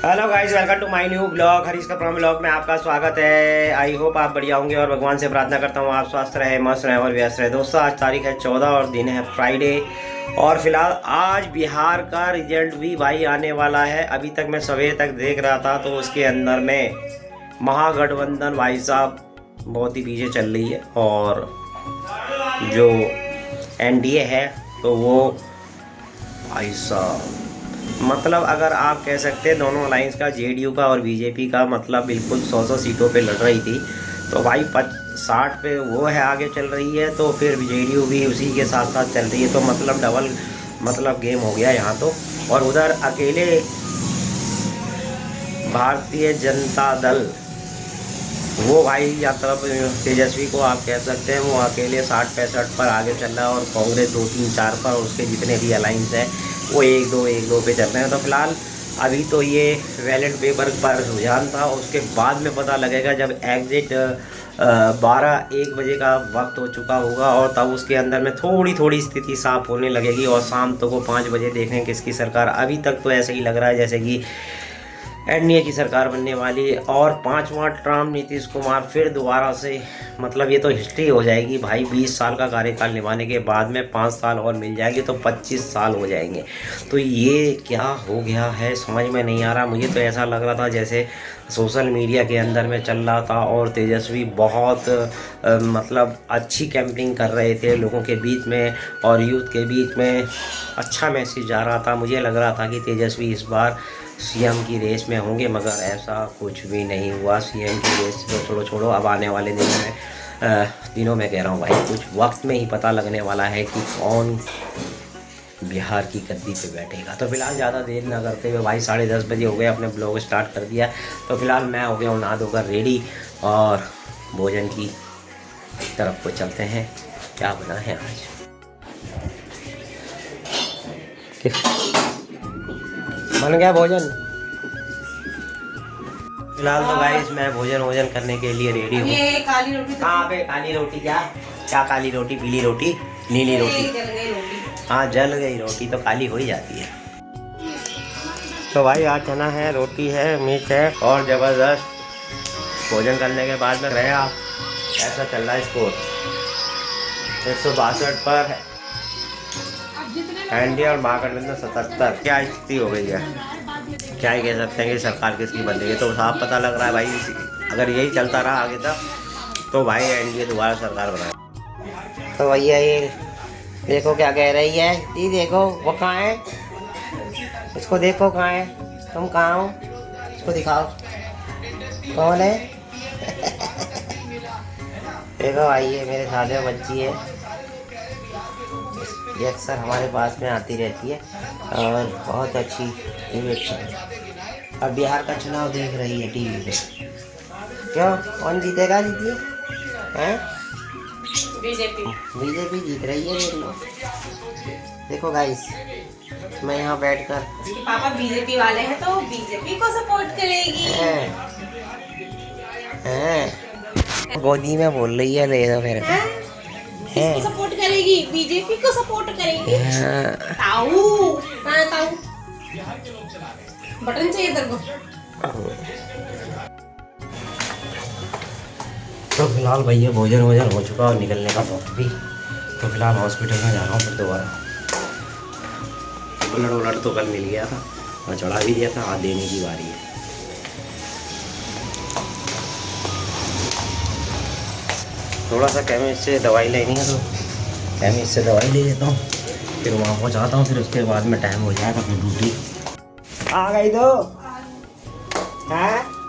Hello guys, welcome to my new blog. Harish कपड़ा blog में आपका स्वागत है। आई होप आप बढ़िया होंगे और भगवान से प्रार्थना करता हूँ आप स्वस्थ रहे, मस्त रहे और व्यस्त रहे। दोस्तों, आज तारीख है 14 और दिन है फ्राइडे और फिलहाल आज बिहार का रिजल्ट भी भाई आने वाला है। अभी तक मैं सवेरे तक देख रहा था तो उसके अंदर में महागठबंधन भाई साहब बहुत ही पीछे चल रही है और जो एनडीए है तो वो भाई साहब मतलब अगर आप कह सकते हैं दोनों अलायंस का, जेडीयू का और बीजेपी का, मतलब बिल्कुल 100 सीटों पे लड़ रही थी तो भाई 60 पे वो है आगे चल रही है तो फिर जेडीयू भी उसी के साथ साथ चल रही है तो मतलब डबल मतलब गेम हो गया यहाँ तो। और उधर अकेले भारतीय जनता दल वो भाई या तब तेजस्वी को आप कह सकते हैं वो अकेले 60-65 पर आगे चल रहा है और कांग्रेस 2-3-4 पर और उसके जितने भी अलायंस है वो 1-2 पे चल रहे हैं। तो फिलहाल अभी तो ये बैलेट पेपर पर रुझान था, उसके बाद में पता लगेगा जब एग्जिट 12-1 बजे का वक्त हो चुका होगा और तब उसके अंदर में थोड़ी थोड़ी स्थिति साफ होने लगेगी और शाम तक वो 5 बजे देखें किसकी सरकार। अभी तक तो ऐसे ही लग रहा है जैसे कि एनडीए की सरकार बनने वाली और 5वां टर्म नीतीश कुमार फिर दोबारा से, मतलब ये तो हिस्ट्री हो जाएगी भाई। 20 साल का कार्यकाल निभाने के बाद में 5 साल और मिल जाएंगे तो 25 साल हो जाएंगे। तो ये क्या हो गया है समझ में नहीं आ रहा। मुझे तो ऐसा लग रहा था जैसे सोशल मीडिया के अंदर में चल रहा था और तेजस्वी बहुत मतलब अच्छी कैंपिंग कर रहे थे लोगों के बीच में और यूथ के बीच में, अच्छा मैसेज जा रहा था। मुझे लग रहा था कि तेजस्वी इस बार सीएम की रेस में होंगे मगर ऐसा कुछ भी नहीं हुआ। सीएम की रेस तो छोड़ो अब आने वाले दिनों में कह रहा हूँ भाई, कुछ वक्त में ही पता लगने वाला है कि कौन बिहार की गद्दी पे बैठेगा। तो फिलहाल ज़्यादा देर ना करते हुए भाई 10:30 बजे हो गए, अपने ब्लॉग स्टार्ट कर दिया। तो फिलहाल मैं हो गया हूँ नहा धोकर रेडी और भोजन की तरफ को चलते हैं। क्या बना है आज? बन गया भोजन। फिलहाल तो गाइस मैं भोजन करने के लिए रेडी हूँ। ये काली रोटी कहाँ पे काली रोटी? क्या काली रोटी? पीली रोटी, नीली रोटी? जल गई रोटी। हाँ, जल गई रोटी तो काली हो ही जाती है। तो भाई आज चना है, रोटी है, मिर्च है और ज़बरदस्त भोजन करने के बाद में गया। ऐसा चल रहा है स्कोर 162 पर एनडीए और महागठबंधन 77। क्या स्थिति हो गई है, क्या ही कह सकते हैं कि सरकार किसकी बन रही है। तो साफ पता लग रहा है भाई अगर यही चलता रहा आगे तक तो भाई एनडीए दोबारा सरकार बनाए। तो भैया ये देखो क्या कह रही है, ये देखो वो कहाँ है, इसको देखो कहाँ है, तुम कहाँ हो, इसको दिखाओ कौन है। देखो भाई ये मेरे साथ में बच्ची है, ये अक्सर हमारे पास में आती रहती है और बहुत अच्छी इमेज है। अब बिहार का चुनाव देख रही है टीवी पे। क्यों, कौन जीतेगा? जीतिए हैं? बीजेपी जीत रही है। देख लो, देखो गाइस, मैं यहाँ बैठकर पापा बीजेपी वाले हैं तो बीजेपी को सपोर्ट करेगी। गोदी में बोल रही है, ले दो फिर किसको सपोर्ट करेगी? बीजेपी को सपोर्ट करेगी। ताऊ ताऊ बटन चाहिए तेरे को। तो फिलहाल भैया भोजन हो चुका और निकलने का वक्त भी। तो फिलहाल हॉस्पिटल में जा रहा हूँ फिर दोबारा। ब्लड तो कल मिल गया था और चढ़ा भी दिया था, आज देने की बारी है। थोड़ा सा केमिस्ट से दवाई लेनी है तो केमिस्ट से दवाई ले लेता हूँ, फिर वहाँ पहुँचाता हूँ, फिर उसके बाद में टाइम हो जाएगा फिर ड्यूटी आ गई। तो है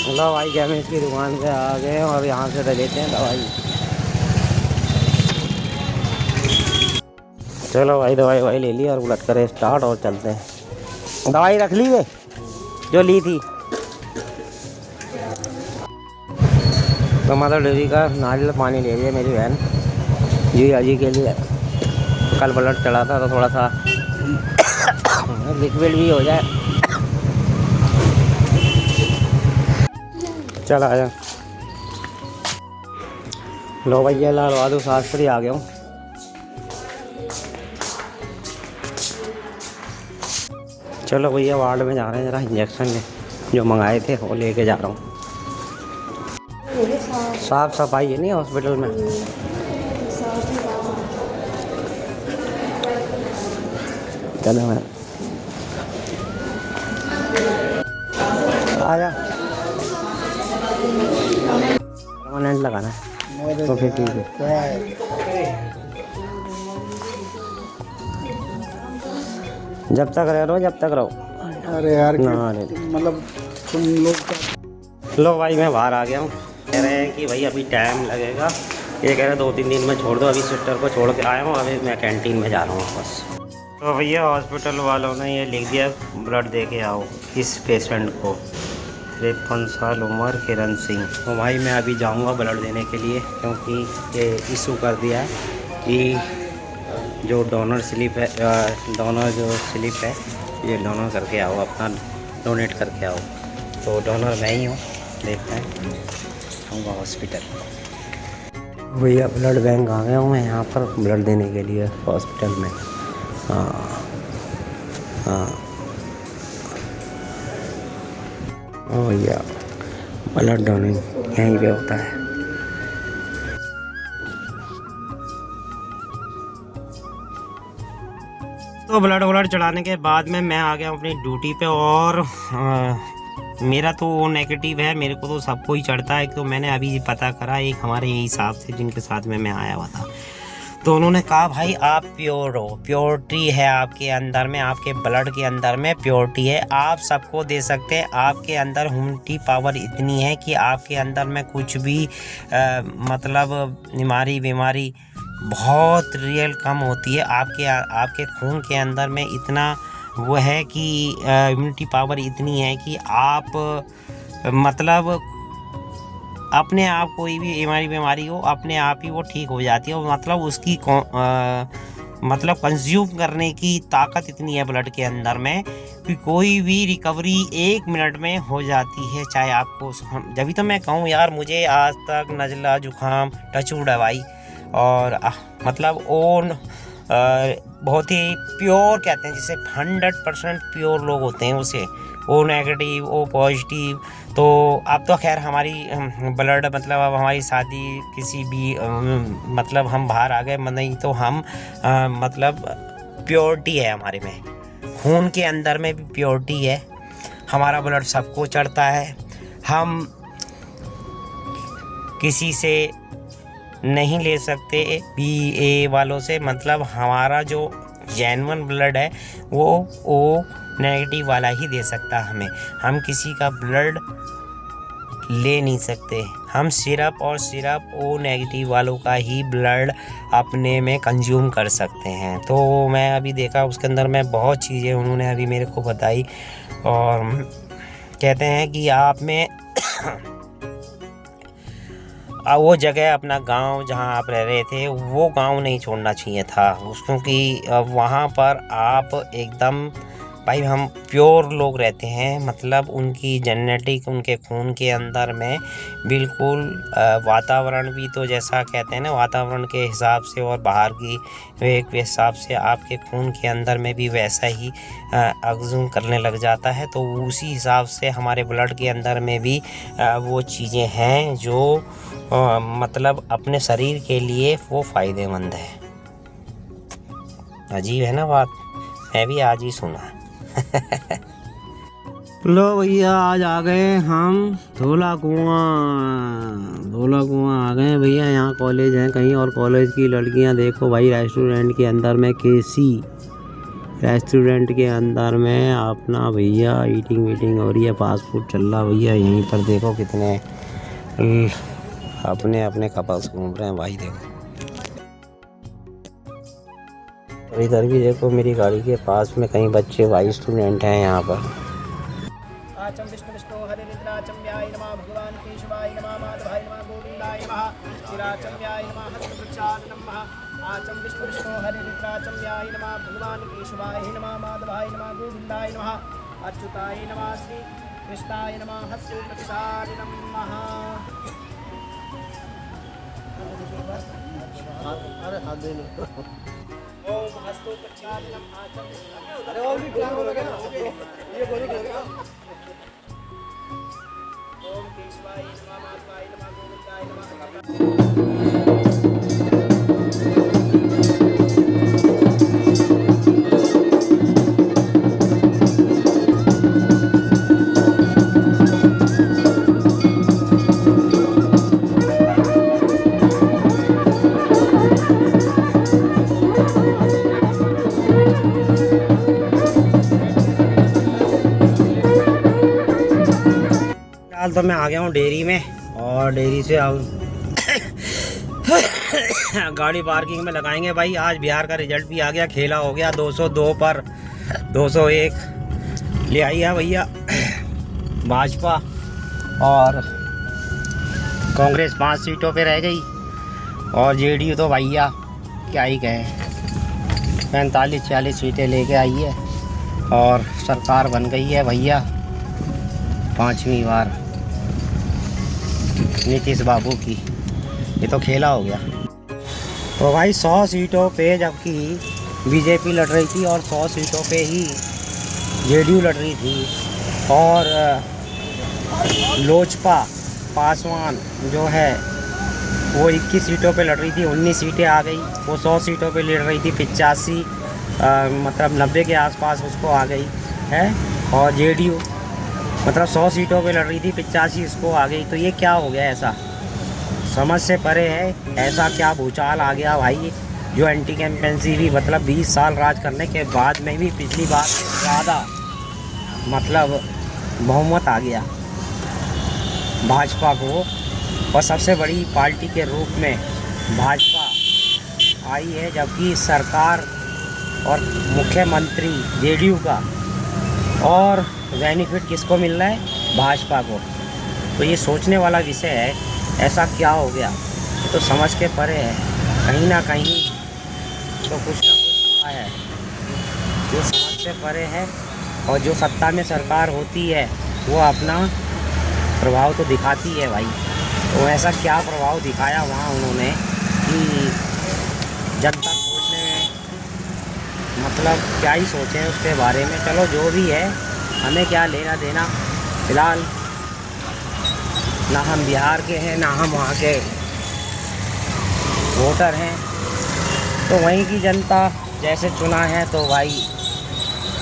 लो भाई, केमिस्ट की दुकान पे आ गए और यहाँ से ले लेते हैं दवाई। चलो भाई दवाई ले ली और उलट करें स्टार्ट और चलते हैं। दवाई रख ली है जो ली थी। तो मदर डेयरी का नारियल पानी ले रही है मेरी बहन जी अजी के लिए। कल ब्लड चढ़ा था तो थोड़ा सा लिक्विड भी हो जाए। चल आजा। लो भैया लाल बहादुर शास्त्री आ गया हूँ। चलो भैया वार्ड में जा रहे हैं, जरा इंजेक्शन ले जो मंगाए थे वो लेके जा रहा हूँ। साफ सफाई है नहीं हॉस्पिटल में। चलो मैं आजा। परमानेंट लगाना है तो फिर ठीक है। जब तक रहो। अरे यार ना मतलब तुम लोग लो भाई मैं बाहर आ गया हूँ। कह रहे हैं कि भाई अभी टाइम लगेगा, ये कह रहे 2-3 दिन में छोड़ दो। अभी सिस्टर को छोड़ के आया हूँ, अभी मैं कैंटीन में जा रहा हूँ बस। तो भैया हॉस्पिटल वालों ने ये लिख दिया ब्लड दे के आओ इस पेशेंट को, 53 साल उम्र किरण सिंह। तो भाई मैं अभी जाऊँगा ब्लड देने के लिए, क्योंकि ये इशू कर दिया है कि जो डोनर स्लिप है, डोनर जो स्लिप है ये डोनर करके आओ, अपना डोनेट करके आओ। तो डोनर मैं ही हूँ, देखते हैं आऊँगा हॉस्पिटल। भैया ब्लड बैंक आ गया हूँ मैं यहाँ पर ब्लड देने के लिए हॉस्पिटल में। हाँ ओ भैया ब्लड डोनिंग यहीं पे होता है। तो ब्लड चढ़ाने के बाद में मैं आ गया हूँ अपनी ड्यूटी पे, और मेरा तो नेगेटिव है, मेरे को तो सबको ही चढ़ता है। तो मैंने अभी पता करा एक हमारे यही साहब थे जिनके साथ में मैं आया हुआ था, तो उन्होंने कहा भाई आप प्योर हो, प्योरिटी है आपके अंदर में, आपके ब्लड के अंदर में प्योरिटी है, आप सबको दे सकते हैं। आपके अंदर ह्यूमिनिटी पावर इतनी है कि आपके अंदर में कुछ भी मतलब बीमारी बहुत रियल कम होती है। आपके खून के अंदर में इतना वो है कि इम्यूनिटी पावर इतनी है कि आप मतलब अपने आप कोई भी बीमारी हो अपने आप ही वो ठीक हो जाती है। मतलब उसकी मतलब कंज्यूम करने की ताकत इतनी है ब्लड के अंदर में कि कोई भी रिकवरी 1 मिनट में हो जाती है। चाहे आपको जब तो मैं कहूँ यार, मुझे आज तक नज़ला जुकाम टचवुड दवाई और मतलब ओन बहुत ही प्योर कहते हैं, जिसे 100% प्योर लोग होते हैं उसे, ओ नेगेटिव ओ पॉजिटिव। तो अब तो खैर हमारी ब्लड मतलब अब हमारी शादी किसी भी मतलब हम बाहर आ गए, नहीं तो हम मतलब प्योरिटी है हमारे में, खून के अंदर में भी प्योरिटी है। हमारा ब्लड सबको चढ़ता है, हम किसी से नहीं ले सकते BA वालों से। मतलब हमारा जो जेन्युइन ब्लड है वो नेगेटिव वाला ही दे सकता है हमें, हम किसी का ब्लड ले नहीं सकते। हम सिर्फ और सिर्फ ओ नेगेटिव वालों का ही ब्लड अपने में कंज्यूम कर सकते हैं। तो मैं अभी देखा उसके अंदर में बहुत चीज़ें उन्होंने अभी मेरे को बताई, और कहते हैं कि आप में वो जगह अपना गांव जहां आप रह रहे थे वो गांव नहीं छोड़ना चाहिए था, क्योंकि वहां पर आप एकदम भाई हम प्योर लोग रहते हैं। मतलब उनकी जेनेटिक उनके खून के अंदर में बिल्कुल वातावरण भी तो जैसा कहते हैं ना, वातावरण के हिसाब से और बाहर की एक हिसाब से आपके खून के अंदर में भी वैसा ही अब्जॉर्ब करने लग जाता है। तो उसी हिसाब से हमारे ब्लड के अंदर में भी वो चीज़ें हैं जो मतलब अपने शरीर के लिए वो फ़ायदेमंद है। अजीब है ना बात, मैं भी आज ही सुना। लो भैया आज आ गए हम धोला कुआं आ गए भैया। यहाँ कॉलेज है कहीं, और कॉलेज की लड़कियाँ देखो भाई रेस्टोरेंट के अंदर में, केसी रेस्टोरेंट के अंदर में अपना भैया ईटिंग वीटिंग हो रही है, फास्ट फूड चल रहा भैया। यहीं पर देखो कितने अपने कपल्स घूम रहे हैं भाई। देखो और इधर भी देखो मेरी गाड़ी के पास में कई बच्चे भाई स्टूडेंट हैं यहाँ पर। आचम विष्णु विष्णु हरे निद्राचम व्याय नमः भगवान केशवाय नमः माधवाय नमः गोविंदाय नमः शिराचम व्याय नमः हस्तवृक्षाय नमः आचं विष्णु विष्णु हरे रुद्राचम्याय नमः भगवान् केशवाय नमः माधवाय नमः गोविन्दाय नमः अच्युताय नमः श्री कृष्णाय नमः हस्ते प्रसादे नमः। ओम हस्तो प्रसादनम आचं अरे और भी प्लान हो गया ना ये बोलो ओम केशवाय नमः माधवाय नमः गोविन्दाय नमः। फिलहाल तो मैं आ गया हूँ डेयरी में और डेयरी से गाड़ी पार्किंग में लगाएंगे भाई। आज बिहार का रिजल्ट भी आ गया, खेला हो गया 202 पर 201 ले आई है भैया भाजपा, और कांग्रेस 5 सीटों पे रह गई और जेडीयू तो भैया क्या ही कहे 45-46 सीटें लेके आई है और सरकार बन गई है भैया 5वीं बार नीतीश बाबू की। ये तो खेला हो गया। तो भाई 100 सीटों पे जबकि बीजेपी लड़ रही थी और 100 सीटों पे ही जेडीयू लड़ रही थी, और लोजपा पासवान जो है वो 21 सीटों पे लड़ रही थी, 19 सीटें आ गई। वो 100 सीटों पे लड़ रही थी 85 मतलब 90 के आसपास उसको आ गई है, और जेडीयू मतलब 100 सीटों पे लड़ रही थी 85 इसको आ गई। तो ये क्या हो गया, ऐसा समझ से परे है। ऐसा क्या भूचाल आ गया भाई, जो एंटी कैंपेंसी भी मतलब 20 साल राज करने के बाद में भी पिछली बार से ज़्यादा मतलब बहुमत आ गया भाजपा को, और सबसे बड़ी पार्टी के रूप में भाजपा आई है, जबकि सरकार और मुख्यमंत्री जेडीयू का, और बेनिफिट किसको मिल रहा है, भाजपा को। तो ये सोचने वाला विषय है, ऐसा क्या हो गया, ये तो समझ के परे है। कहीं ना कहीं तो कुछ ना कुछ हुआ है जो समझ से परे है, और जो सत्ता में सरकार होती है वो अपना प्रभाव तो दिखाती है भाई। तो ऐसा क्या प्रभाव दिखाया वहाँ उन्होंने कि जनता सोचने में मतलब क्या ही सोचें उसके बारे में। चलो जो भी है, हमें क्या लेना देना। फिलहाल ना हम बिहार के हैं ना हम वहाँ के वोटर हैं, तो वहीं की जनता जैसे चुना है तो भाई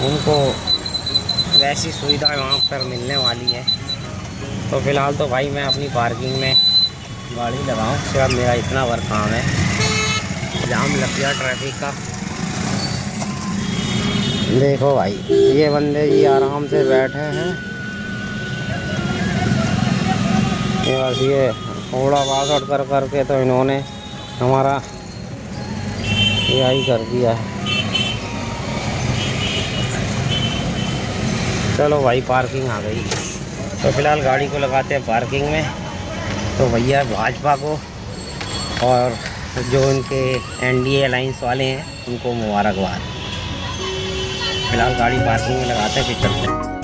उनको वैसी सुविधा वहाँ पर मिलने वाली है। तो फ़िलहाल तो भाई मैं अपनी पार्किंग में गाड़ी लगाऊं, सिर्फ मेरा इतना वर्क काम है। जाम लग गया ट्रैफिक का, देखो भाई ये बंदे जी आराम से बैठे हैं, ये बस ये थोड़ा पास कर करके तो इन्होंने हमारा यही कर दिया है। चलो भाई पार्किंग आ गई, तो फ़िलहाल गाड़ी को लगाते हैं पार्किंग में। तो भैया भाजपा को और जो उनके एनडीए अलायंस वाले हैं उनको मुबारकबाद। फ़िलहाल गाड़ी पार्किंग में लगाते हैं, फिर चलते हैं।